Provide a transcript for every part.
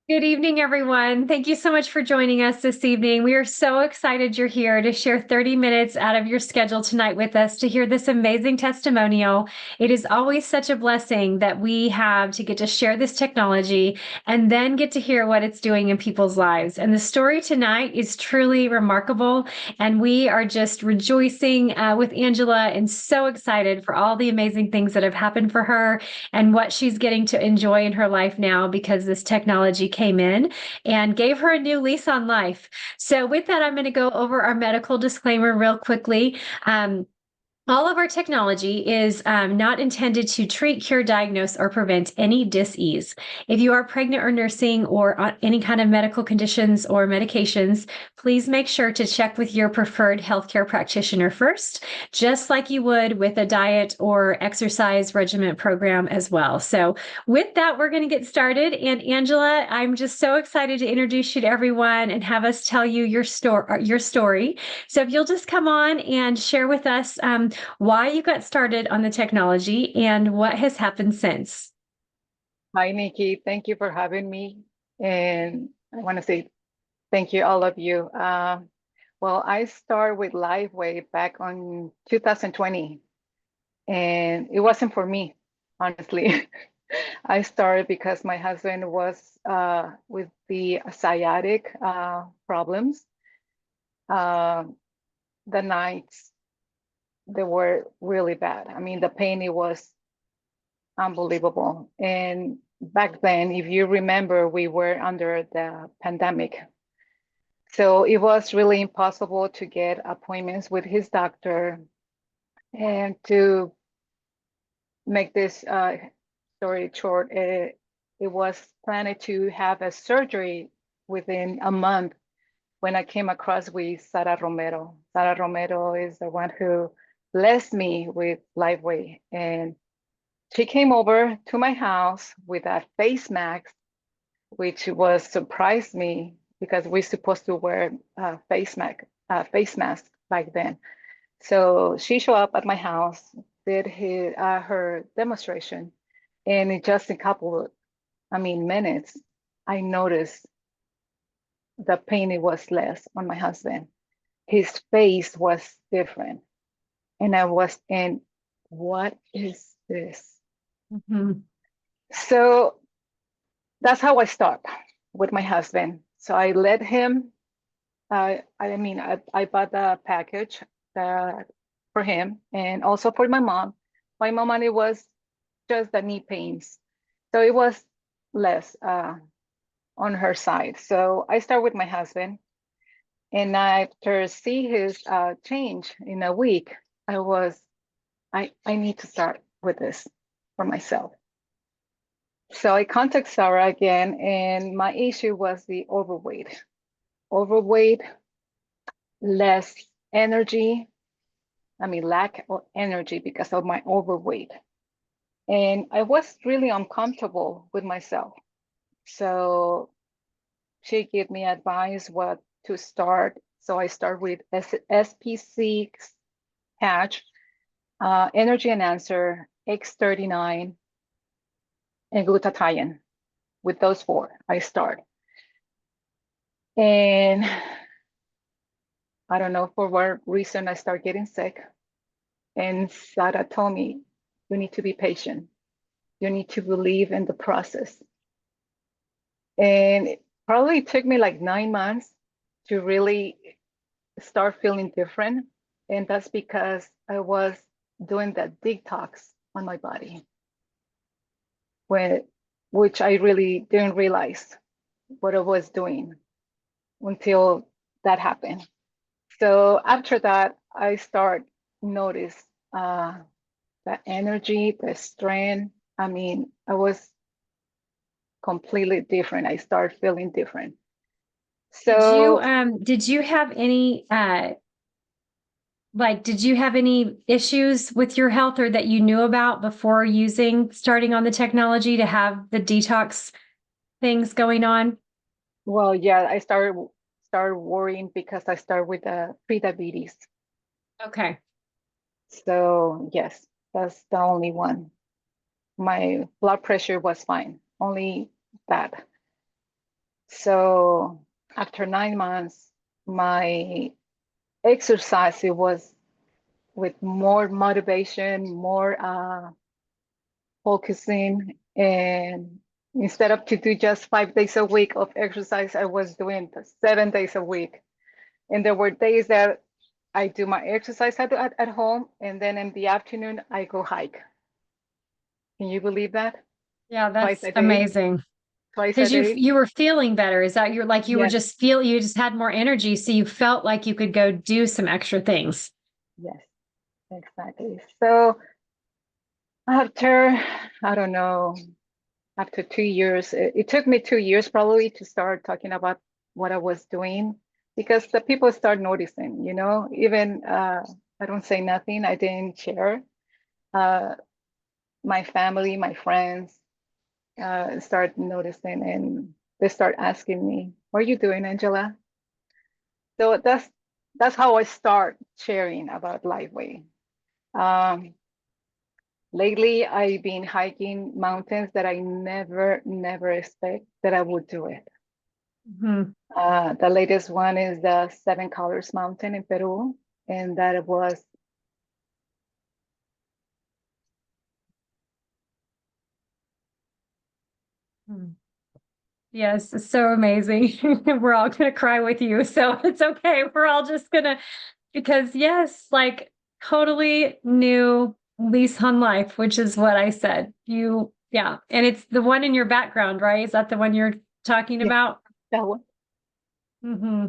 Good evening, everyone. Thank you so much for joining us this evening. We are so excited you're here to share 30 minutes out of your schedule tonight with us to hear this amazing testimonial. It is always such a blessing that we have to get to share this technology and then get to hear what it's doing in people's lives. And the story tonight is truly remarkable. And we are just rejoicing with Angela and so excited for all the amazing things that have happened for her and what she's getting to enjoy in her life now because this technology came in and gave her a new lease on life. So, with that, I'm going to go over our medical disclaimer real quickly. All of our technology is not intended to treat, cure, diagnose, or prevent any dis-ease. If you are pregnant or nursing or on any kind of medical conditions or medications, please make sure to check with your preferred healthcare practitioner first, just like you would with a diet or exercise regimen program as well. So with that, we're going to get started. And Angela, I'm just so excited to introduce you to everyone and have us tell you your story. So if you'll just come on and share with us why you got started on the technology and what has happened since. Hi, Nikki. Thank you for having me. And I want to say thank you, all of you. Well, I started with LiveWay back on 2020, and it wasn't for me, honestly. I started because my husband was with the sciatic problems. Uh, the nights, they were really bad. I mean, the pain, it was unbelievable. And back then, if you remember, we were under the pandemic. So it was really impossible to get appointments with his doctor. And to make this story short, it was planned to have a surgery within a month when I came across with Sara Romero. Sara Romero is the one who blessed me with LifeWay. And she came over to my house with a face mask, which was surprised me because we're supposed to wear face mask back then. So she showed up at my house, did her demonstration, and in just a couple, minutes, I noticed the pain it was less on my husband. His face was different, and I was in, what is this? Mhm. So that's how I start with my husband. So I let him, I bought the package for him and also for my mom. My mom, and it was just the knee pains. So it was less on her side. So I start with my husband, and after see his change in a week, I need to start with this for myself. So I contact Sarah again, and my issue was the overweight. Overweight, less energy, lack of energy because of my overweight. And I was really uncomfortable with myself. So she gave me advice what to start. So I start with SP6 patch, energy enhancer, X39, and glutathione. With those four, I start. And I don't know for what reason I start getting sick. And Sada told me, you need to be patient. You need to believe in the process. And it probably took me like 9 months to really start feeling different. And that's because I was doing that detox on my body, when, which I really didn't realize what I was doing until that happened. So after that, I start notice uh, the energy, the strength. I was completely different. I started feeling different. So, Did you have any did you have any issues with your health or that you knew about before starting on the technology to have the detox things going on? well, yeah, I started worrying because I started with pre-diabetes. Okay. So yes, that's the only one. My blood pressure was fine, only that. So after 9 months, my exercise, it was with more motivation, more focusing, and instead of to do just 5 days a week of exercise, I was doing 7 days a week. And there were days that I do my exercise at home, and then in the afternoon I go hike. Can you believe that? Yeah, Twice that's a day, amazing. twice a Because day. you were feeling better. Is that you're like you were Yes, just you just had more energy, so you felt like you could go do some extra things. yes, exactly. So after, I don't know, after 2 years, it took me 2 years probably to start talking about what I was doing, because the people start noticing, even I don't say nothing, I didn't share. Uh, my family, my friends start noticing, and they start asking me, "What are you doing, Angela?" So that's how I start sharing about Lifeway. Um, Lately, I've been hiking mountains that I never expect that I would do it. Mhm. The latest one is the Seven Colors Mountain in Peru, and that was, Mm. Yes, it's so amazing. We're all gonna cry with you, so it's okay. We're all just gonna because yes, like totally new lease on life, which is what I said. Yeah, and it's the one in your background, right? Is that the one you're talking yeah, about? that one. Hmm.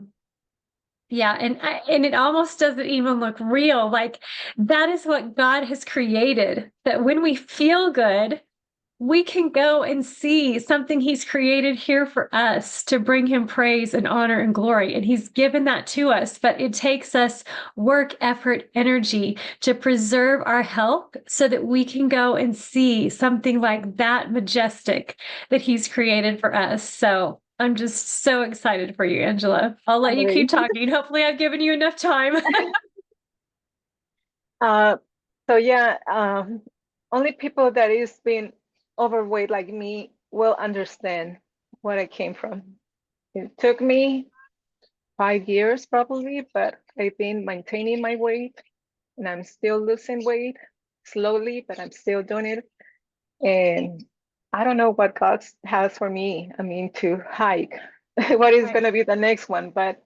Yeah, and it almost doesn't even look real. Like that is what God has created. That when we feel good, we can go and see something he's created here for us to bring him praise and honor and glory. And he's given that to us, but it takes us work, effort, energy to preserve our health so that we can go and see something like that majestic that he's created for us. So I'm just so excited for you, Angela. I'll let you keep Agree. talking. Hopefully, I've given you enough time. Uh, so yeah, only people that is been overweight like me will understand what I came from. It took me 5 years probably, but I've been maintaining my weight, and I'm still losing weight slowly, but I'm still doing it. And I don't know what God has for me. I mean, to hike. What is Right. going to be the next one? But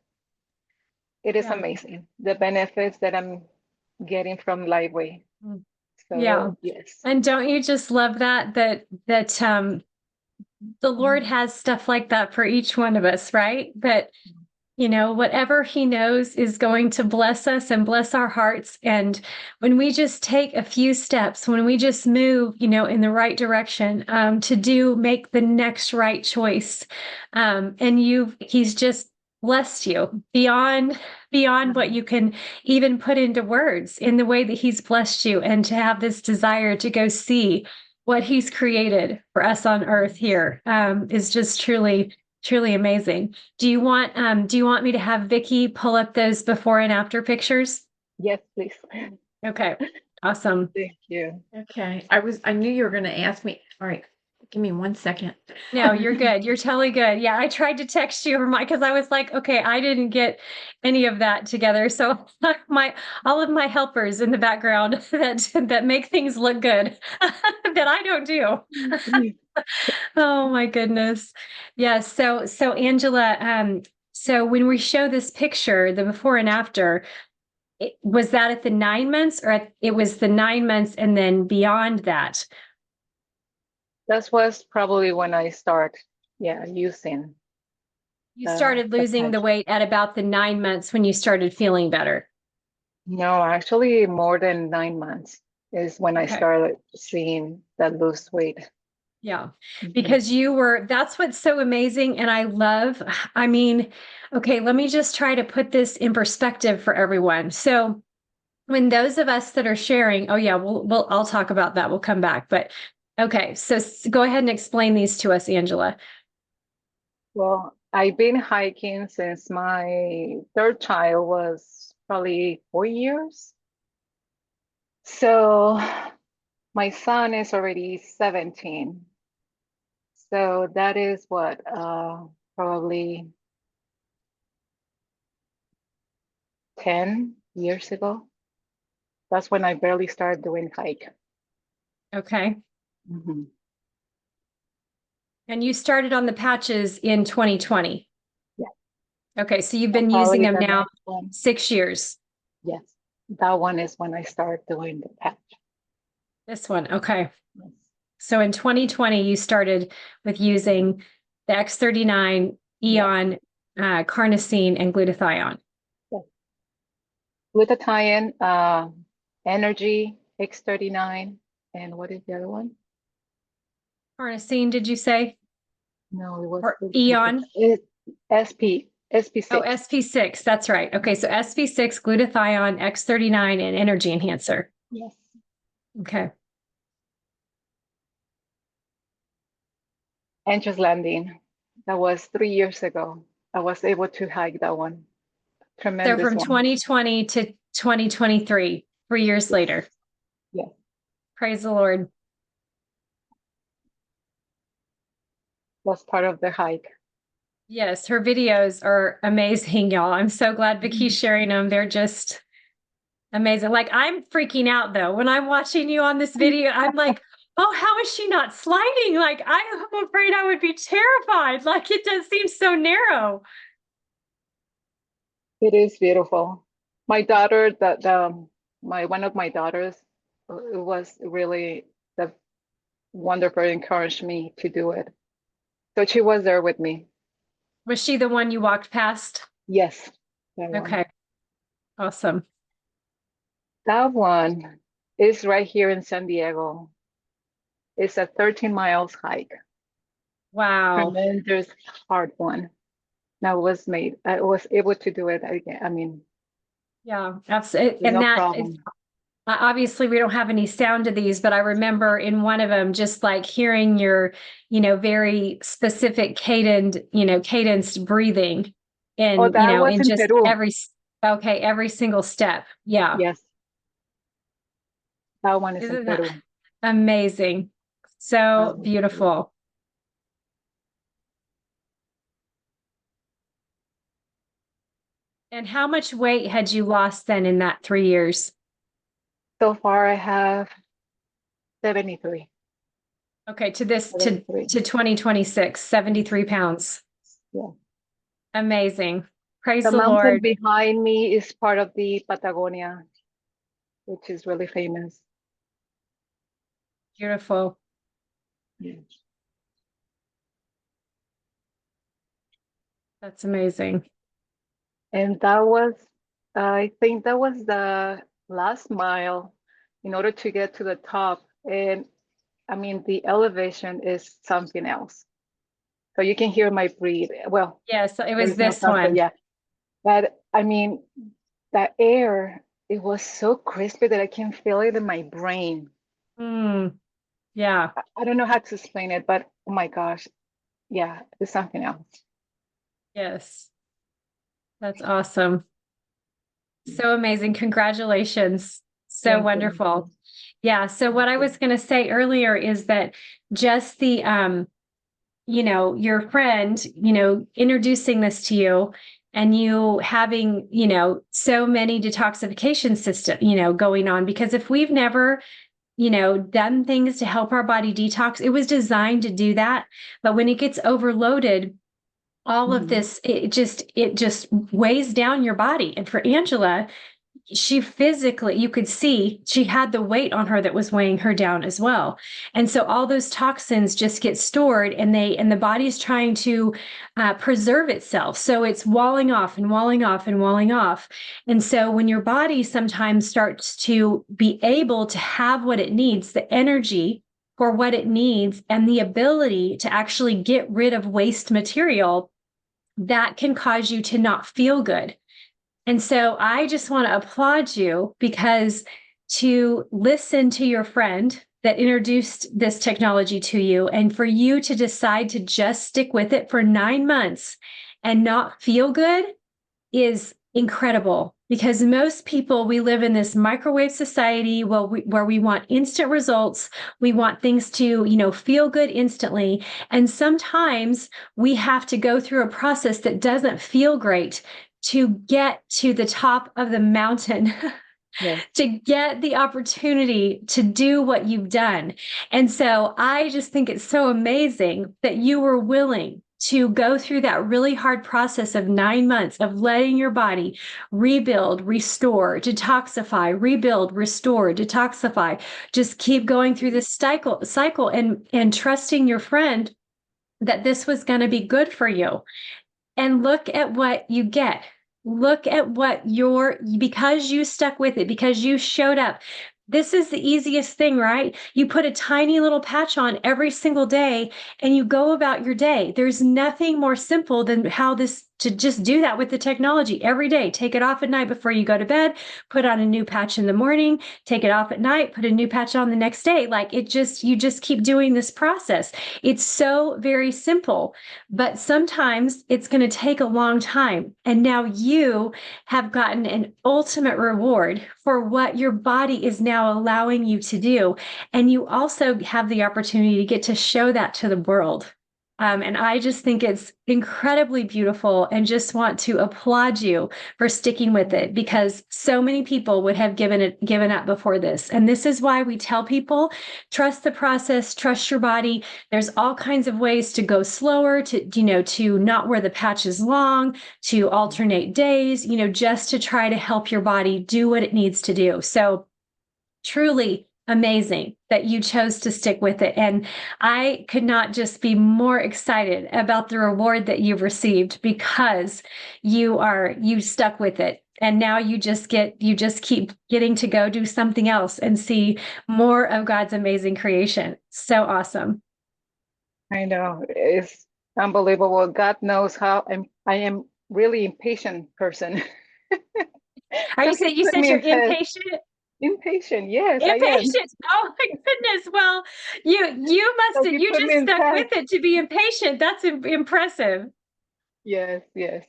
it is Yeah. amazing, the benefits that I'm getting from Lightway. Mm. Yeah. So yes, And don't you just love that the Lord has stuff like that for each one of us, right? That, whatever He knows is going to bless us and bless our hearts. And when we just take a few steps, when we just move, in the right direction, make the next right choice, and He's just blessed you beyond what you can even put into words in the way that He's blessed you, and to have this desire to go see what He's created for us on earth here is just truly amazing. Do you want me to have Vicky pull up those before and after pictures? yes, please. Okay. Awesome. Thank you. Okay. I knew you were going to ask me. All right. Give me 1 second. No, you're good. You're totally good. Yeah, I tried to text you because I was like, okay, I didn't get any of that together. So my all of my helpers in the background that make things look good that I don't do. Oh my goodness. Yes. So Angela, so when we show this picture, the before and after, was that at the 9 months it was the 9 months and then beyond that? That was probably when I start, yeah, using You the started the losing the patch. weight at about the 9 months when you started feeling better. No, actually, more than 9 months is when I Okay. started seeing that lose weight. Yeah. Mhm. Because that's what's so amazing. And I mean, okay, let me just try to put this in perspective for everyone. So when those of us that are sharing, oh yeah, I'll talk about that. We'll come back. But okay, so go ahead and explain these to us, Angela. Well, I've been hiking since my third child was probably 4 years. So my son is already 17. So that is what, probably 10 years ago. That's when I barely started doing hike. Okay. Mhm. And you started on the patches in 2020. Yeah. Okay, so you've So been using probably them the now next one. 6 years. Yes. That one is when I started doing the patch. This one, okay. Yes. So in 2020, you started with using the X39, Yeah. Eon, carnosine, and glutathione. Yes. Glutathione, energy, X39, and what is the other one? Carnosine, did you say? No, it was Or Eon? SP6. Oh, SP6. That's right. Okay, so SP6, glutathione, X39, and energy enhancer. Yes. Okay. Angel's Landing. That was 3 years ago. I was able to hike that one. So Tremendous from one. 2020 to 2023, 3 years later. Yes. Praise the Lord. Was part of the hike. Yes, her videos are amazing, y'all. I'm so glad Vicky's sharing them. They're just amazing. Like, I'm freaking out though. When I'm watching you on this video, I'm like, oh, how is she not sliding? Like, I'm afraid I would be terrified. Like, it does seem so narrow. It is beautiful. My daughter, one of my daughters, it was really the wonderful encouraged me to do it. So she was there with me. Was she the one you walked past? Yes, that one. Okay. Awesome. That one is right here in San Diego. It's a 13 miles hike. Wow. Tremendous hard one. I was able to do it again. I mean, Yeah, absolutely. And no that problem. obviously we don't have any sound to these, but I remember in one of them just like hearing your, very specific cadenced breathing Oh, and, that was in in just Peru. every single step. Yeah. Yes, that one is in Isn't that Peru. amazing? That So was beautiful. beautiful. And how much weight had you lost then in that 3 years? So far, I have 73. Okay, to 73. 2026, 73 pounds. Yeah. Amazing. Praise The the mountain Lord. behind me is part of the Patagonia, which is really famous. Beautiful. Yeah. That's amazing. And I think that was the last mile in order to get to the top. And I mean, the elevation is something else. So you can hear my breathe. Well, Yes, it there was is no this sound, but one. yeah. But I mean, the air, it was so crispy that I can feel it in my brain. Mm, yeah, I don't know how to explain it, but oh my gosh, yeah, it's something else. yes. That's awesome. So amazing. Congratulations. So Thank you. wonderful. Yeah. So what I was going to say earlier is that just the your friend, introducing this to you and you having, so many detoxification system, going on, because if we've never done things to help our body detox, it was designed to do that. But when it gets overloaded, all of Mhm. this, it just weighs down your body. And for Angela, she physically, you could see she had the weight on her that was weighing her down as well. And so all those toxins just get stored and the body's trying to preserve itself. So it's walling off and walling off and walling off. And so when your body sometimes starts to be able to have what it needs, the energy for what it needs and the ability to actually get rid of waste material, that can cause you to not feel good. And so I just want to applaud you because to listen to your friend that introduced this technology to you and for you to decide to just stick with it for 9 months and not feel good is incredible. because most people, we live in this microwave society where we want instant results. We want things to, feel good instantly. And sometimes we have to go through a process that doesn't feel great to get to the top of the mountain. Yes. To get the opportunity to do what you've done. And so I just think it's so amazing that you were willing to go through that really hard process of 9 months of letting your body rebuild, restore, detoxify, rebuild, restore, detoxify. Just keep going through this cycle and trusting your friend that this was going to be good for you. And look at what you get. Look at what because you stuck with it, because you showed up. This is the easiest thing, right? You put a tiny little patch on every single day and you go about your day. There's nothing more simple than to just do that with the technology every day. Take it off at night before you go to bed, put on a new patch in the morning, take it off at night, put a new patch on the next day. You just keep doing this process. It's so very simple, but sometimes it's going to take a long time. And now you have gotten an ultimate reward for what your body is now allowing you to do. And you also have the opportunity to get to show that to the world. And I just think it's incredibly beautiful and just want to applaud you for sticking with it, because so many people would have given up before this. And this is why we tell people, trust the process, trust your body. There's all kinds of ways to go slower, to not wear the patches long, to alternate days, just to try to help your body do what it needs to do. So truly amazing that you chose to stick with it. And I could not just be more excited about the reward that you've received, because you stuck with it. And now you just keep getting to go do something else and see more of God's amazing creation. So awesome. I know, it's unbelievable. God knows how I am really impatient person. You said you're impatient? Impatient, yes, I am. Impatient. Oh my goodness. Well, you just stuck with it to be impatient. That's impressive. Yes, yes.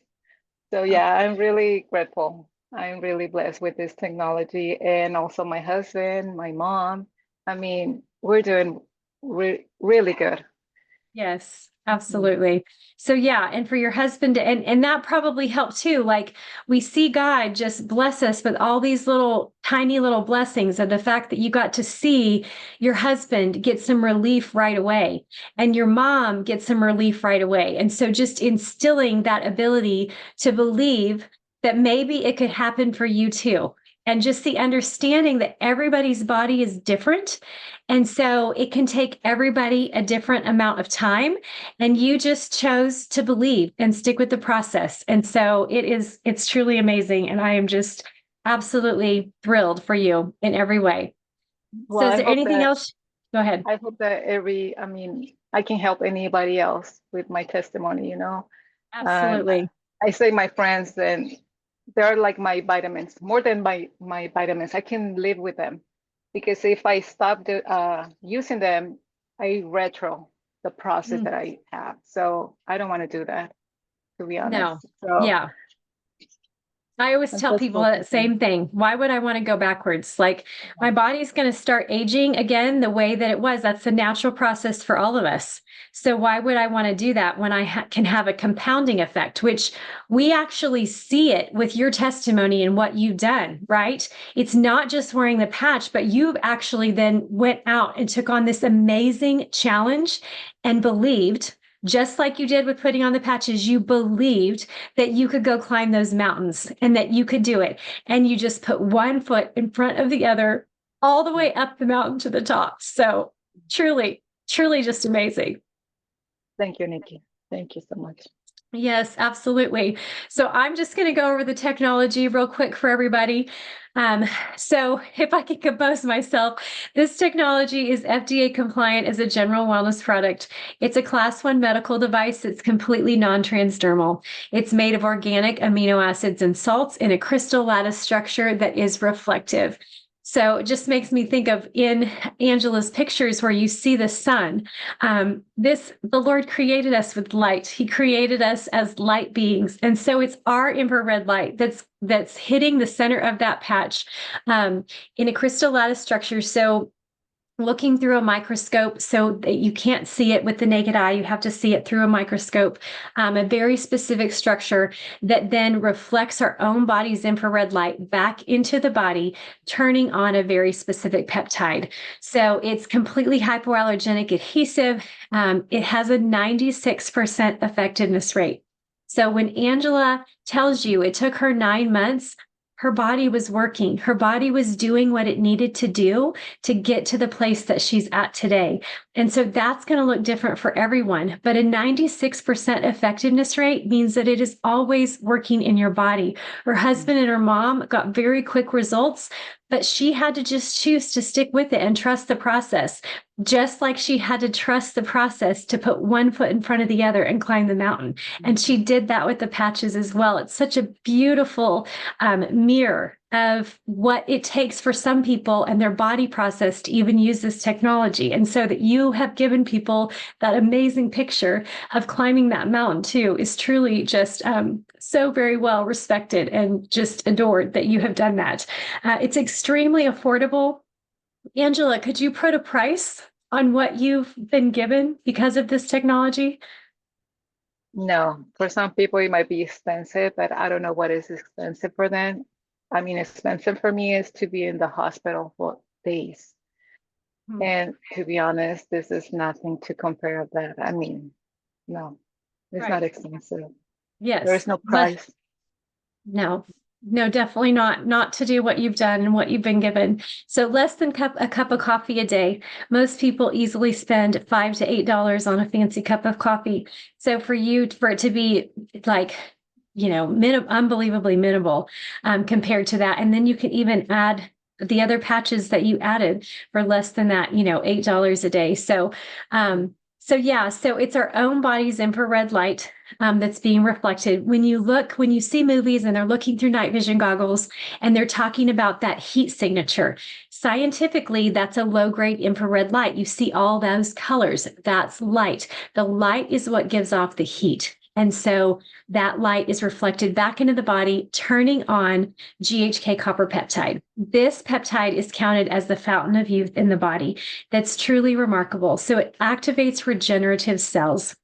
So yeah, I'm really grateful. I'm really blessed with this technology, and also my husband, my mom. I mean, we're doing really good. Yes, absolutely. So yeah, and for your husband and that probably helped too. Like, we see God just bless us with all these tiny little blessings, and the fact that you got to see your husband get some relief right away and your mom get some relief right away. And so just instilling that ability to believe that maybe it could happen for you too. And just the understanding that everybody's body is different. And so it can take everybody a different amount of time. And you just chose to believe and stick with the process. And so it's truly amazing. And I am just absolutely thrilled for you in every way. Well, So is there anything else? Go ahead. I hope that I can help anybody else with my testimony, Absolutely. I say my friends, and they're like my vitamins, more than my vitamins. I can live with them, because if I stop using them, I retro the process that I have. So I don't want to do that, to be honest. No. So Yeah. I always tell people that same thing. Why would I want to go backwards? Like, my body's going to start aging again the way that it was. That's the natural process for all of us. So why would I want to do that when I can have a compounding effect, which we actually see it with your testimony and what you've done, right? It's not just wearing the patch, but you've actually then went out and took on this amazing challenge and believed, just like you did with putting on the patches, you believed that you could go climb those mountains and that you could do it. And you just put one foot in front of the other all the way up the mountain to the top. So truly, truly just amazing. Thank you, Nikki. Thank you so much. Yes, absolutely. So I'm just going to go over the technology real quick for everybody. So if I can compose myself, this technology is FDA compliant as a general wellness product. It's a class 1 medical device that's completely non-transdermal. It's made of organic amino acids and salts in a crystal lattice structure that is reflective. So it just makes me think of in Angela's pictures where you see the sun. The Lord created us with light. He created us as light beings. And so it's our infrared light that's hitting the center of that patch in a crystal lattice structure. So looking through a microscope so that you can't see it with the naked eye. You have to see it through a microscope, a very specific structure that then reflects our own body's infrared light back into the body, turning on a very specific peptide. So it's completely hypoallergenic adhesive. It has a 96% effectiveness rate. So when Angela tells you it took her 9 months, her body was working. Her body was doing what it needed to do to get to the place that she's at today. And so that's going to look different for everyone. But a 96% effectiveness rate means that it is always working in your body. Her husband and her mom got very quick results, but she had to just choose to stick with it and trust the process, just like she had to trust the process to put one foot in front of the other and climb the mountain. And she did that with the patches as well. It's such a beautiful mirror of what it takes for some people and their body process to even use this technology. And so that you have given people that amazing picture of climbing that mountain too is truly just so very well respected and just adored that you have done that. It's extremely affordable. Angela, could you put a price on what you've been given because of this technology? No, for some people it might be expensive, but I don't know what is expensive for them. I mean, expensive for me is to be in the hospital for days. And to be honest, this is nothing to compare with that. I mean, no, it's not expensive. Yes. There is no price. No, definitely not to do what you've done and what you've been given. So less than a cup of coffee a day. Most people easily spend $5 to $8 on a fancy cup of coffee. So for it to be like, unbelievably minimal compared to that. And then you can even add the other patches that you added for less than that, $8 a day. So it's our own body's infrared light that's being reflected. When you see movies and they're looking through night vision goggles and they're talking about that heat signature, scientifically, that's a low-grade infrared light. You see all those colors. That's light. The light is what gives off the heat. And so that light is reflected back into the body, turning on GHK copper peptide. This peptide is counted as the fountain of youth in the body. That's truly remarkable. So it activates regenerative cells.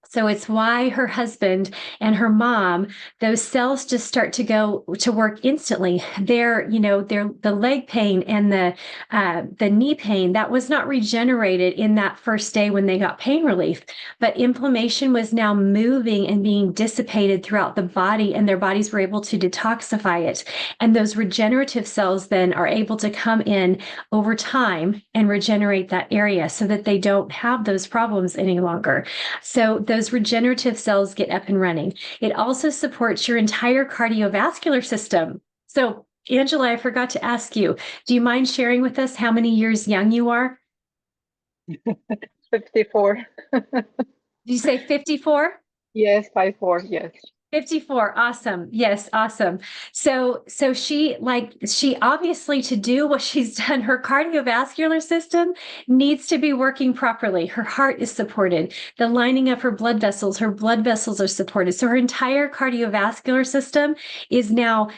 So it's why her husband and her mom, those cells just start to go to work instantly. The leg pain and the knee pain, that was not regenerated in that first day when they got pain relief, but inflammation was now moving and being dissipated throughout the body, and their bodies were able to detoxify it. And those regenerative cells then are able to come in over time and regenerate that area so that they don't have those problems any longer. So those regenerative cells get up and running. It also supports your entire cardiovascular system. So, Angela, I forgot to ask you, do you mind sharing with us how many years young you are? 54. Did you say 54? Yes, 54. Yes. 54. Awesome. Yes. Awesome. So she obviously, to do what she's done, her cardiovascular system needs to be working properly. Her heart is supported. The lining of her blood vessels are supported. So her entire cardiovascular system is now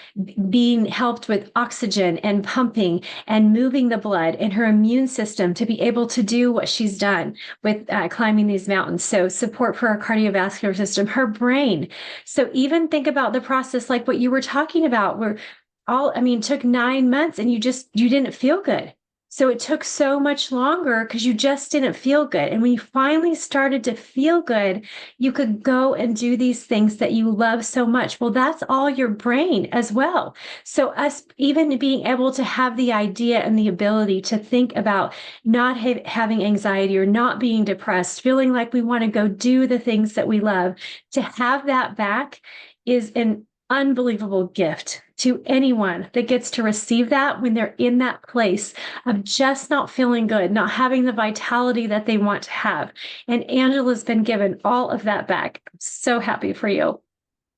being helped with oxygen and pumping and moving the blood, and her immune system to be able to do what she's done with climbing these mountains. So support for her cardiovascular system, her brain. So even think about the process like what you were talking about, where took 9 months and you didn't feel good. So it took so much longer because you just didn't feel good. And when you finally started to feel good, you could go and do these things that you love so much. Well, that's all your brain as well. So us even being able to have the idea and the ability to think about not having anxiety or not being depressed, feeling like we want to go do the things that we love, to have that back is an unbelievable gift to anyone that gets to receive that when they're in that place of just not feeling good, not having the vitality that they want to have. And Angela's been given all of that back. I'm so happy for you.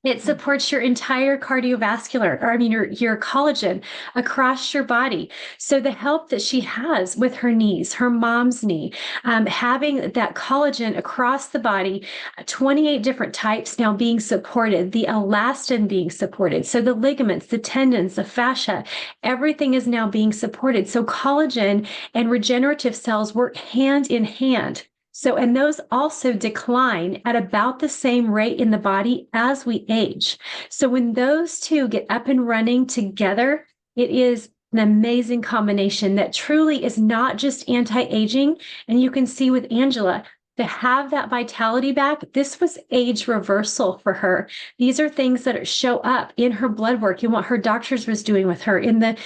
It supports your entire cardiovascular, or I mean, your collagen across your body. So the help that she has with her knees, her mom's knee, having that collagen across the body, 28 different types now being supported, the elastin being supported. So the ligaments, the tendons, the fascia, everything is now being supported. So collagen and regenerative cells work hand in hand. So, and those also decline at about the same rate in the body as we age. So, when those two get up and running together, it is an amazing combination that truly is not just anti-aging. And you can see with Angela, to have that vitality back, this was age reversal for her. These are things that show up in her blood work and what her doctors was doing with her, in the,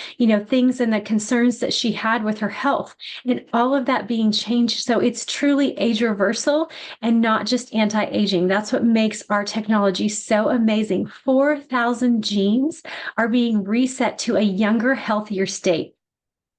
things and the concerns that she had with her health, and all of that being changed. So it's truly age reversal and not just anti-aging. That's what makes our technology so amazing. 4,000 genes are being reset to a younger, healthier state.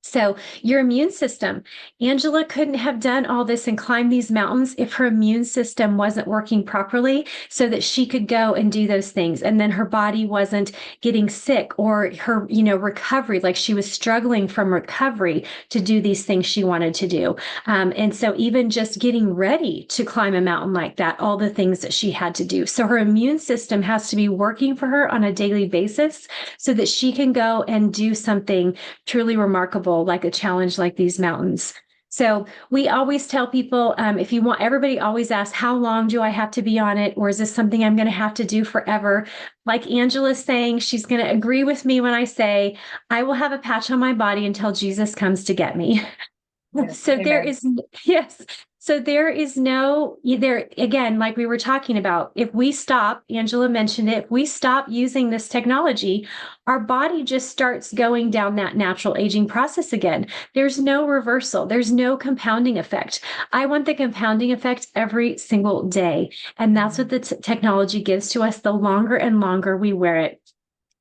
So your immune system, Angela couldn't have done all this and climbed these mountains if her immune system wasn't working properly so that she could go and do those things. And then her body wasn't getting sick, or her, recovery, like she was struggling from recovery to do these things she wanted to do. And so even just getting ready to climb a mountain like that, all the things that she had to do. So her immune system has to be working for her on a daily basis so that she can go and do something truly remarkable, like a challenge like these mountains. So we always tell people, if you want, everybody always asks, how long do I have to be on it? Or is this something I'm going to have to do forever? Like Angela's saying, she's going to agree with me when I say, I will have a patch on my body until Jesus comes to get me. Yes, So amen. there is, yes. So there is no, there again, like we were talking about, if we stop, Angela mentioned it, if we stop using this technology, our body just starts going down that natural aging process again. There's no reversal. There's no compounding effect. I want the compounding effect every single day. And that's what the technology gives to us the longer and longer we wear it.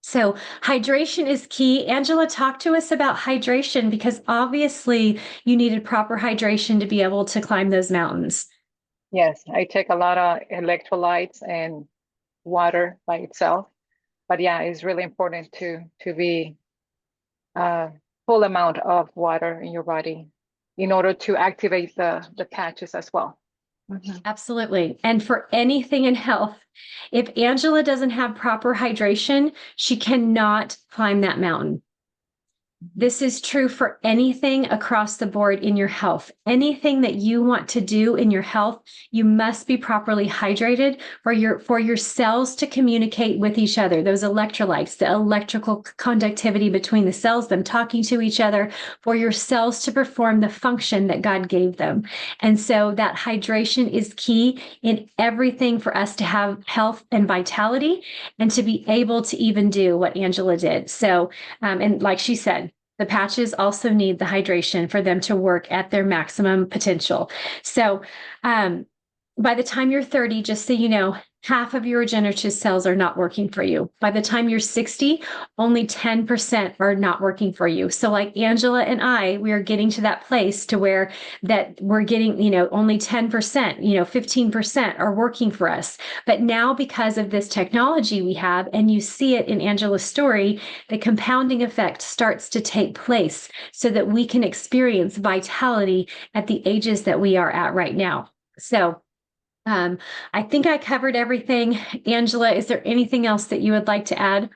So hydration is key. Angela, talk to us about hydration, because obviously you needed proper hydration to be able to climb those mountains. Yes, I take a lot of electrolytes and water by itself. But yeah, it's really important to be full amount of water in your body in order to activate the patches as well. Absolutely. And for anything in health, if Angela doesn't have proper hydration, she cannot climb that mountain. This is true for anything across the board in your health. Anything that you want to do in your health, you must be properly hydrated for your cells to communicate with each other. Those electrolytes, the electrical conductivity between the cells, them talking to each other, for your cells to perform the function that God gave them. And so that hydration is key in everything for us to have health and vitality and to be able to even do what Angela did. So, and like she said, the patches also need the hydration for them to work at their maximum potential. So by the time you're 30, just so you know, half of your regenerative cells are not working for you. By the time you're 60, only 10% are not working for you. So like Angela and I, we are getting to that place to where that we're getting, only 10%, 15% are working for us. But now because of this technology we have, and you see it in Angela's story, the compounding effect starts to take place so that we can experience vitality at the ages that we are at right now. So I think I covered everything. Angela, is there anything else that you would like to add?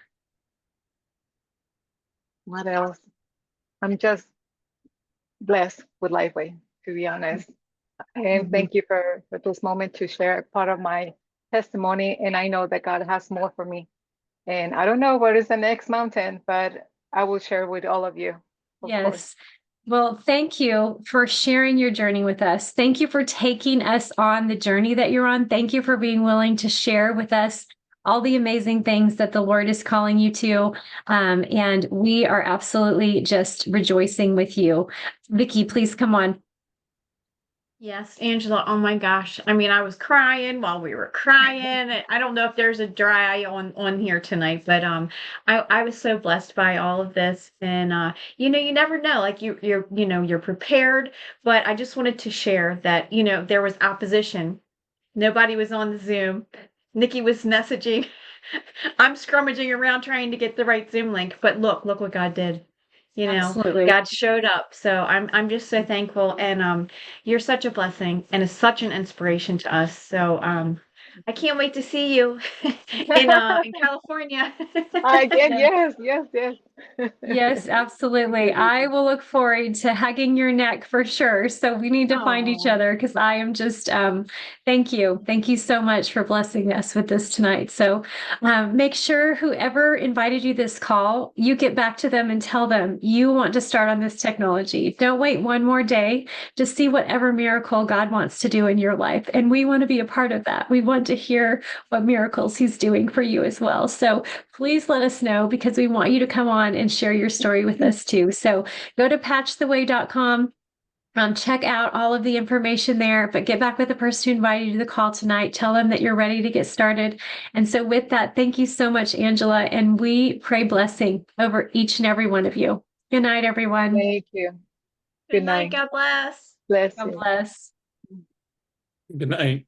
What else? I'm just blessed with Lifeway, to be honest. And thank you for this moment to share part of my testimony. And I know that God has more for me. And I don't know what is the next mountain, but I will share with all of you. Of Yes. course. Well, thank you for sharing your journey with us. Thank you for taking us on the journey that you're on. Thank you for being willing to share with us all the amazing things that the Lord is calling you to. And we are absolutely just rejoicing with you. Vicki, please come on. Yes, Angela. Oh my gosh. I mean, I was crying while we were crying. I don't know if there's a dry eye on here tonight, but I was so blessed by all of this. And you never know. Like you're prepared, but I just wanted to share that, there was opposition. Nobody was on the Zoom. Nikki was messaging I'm scrummaging around trying to get the right Zoom link, but look what God did. You know, Absolutely. God showed up. So I'm just so thankful. And you're such a blessing and is such an inspiration to us. So I can't wait to see you in California. Again, yes, yes, yes. Yes, absolutely. I will look forward to hugging your neck for sure. So we need to find each Aw. other because I am just, thank you. Thank you so much for blessing us with this tonight. So make sure whoever invited you this call, you get back to them and tell them you want to start on this technology. Don't wait one more day to see whatever miracle God wants to do in your life. And we want to be a part of that. We want to hear what miracles He's doing for you as well. So please let us know because we want you to come on and share your story with us too. So go to patchtheway.com. Check out all of the information there, but get back with the person who invited you to the call tonight. Tell them that you're ready to get started. And so with that, thank you so much, Angela. And we pray blessing over each and every one of you. Good night, everyone. Thank you. Good Good night. night. God bless. Bless God you. bless. Good night.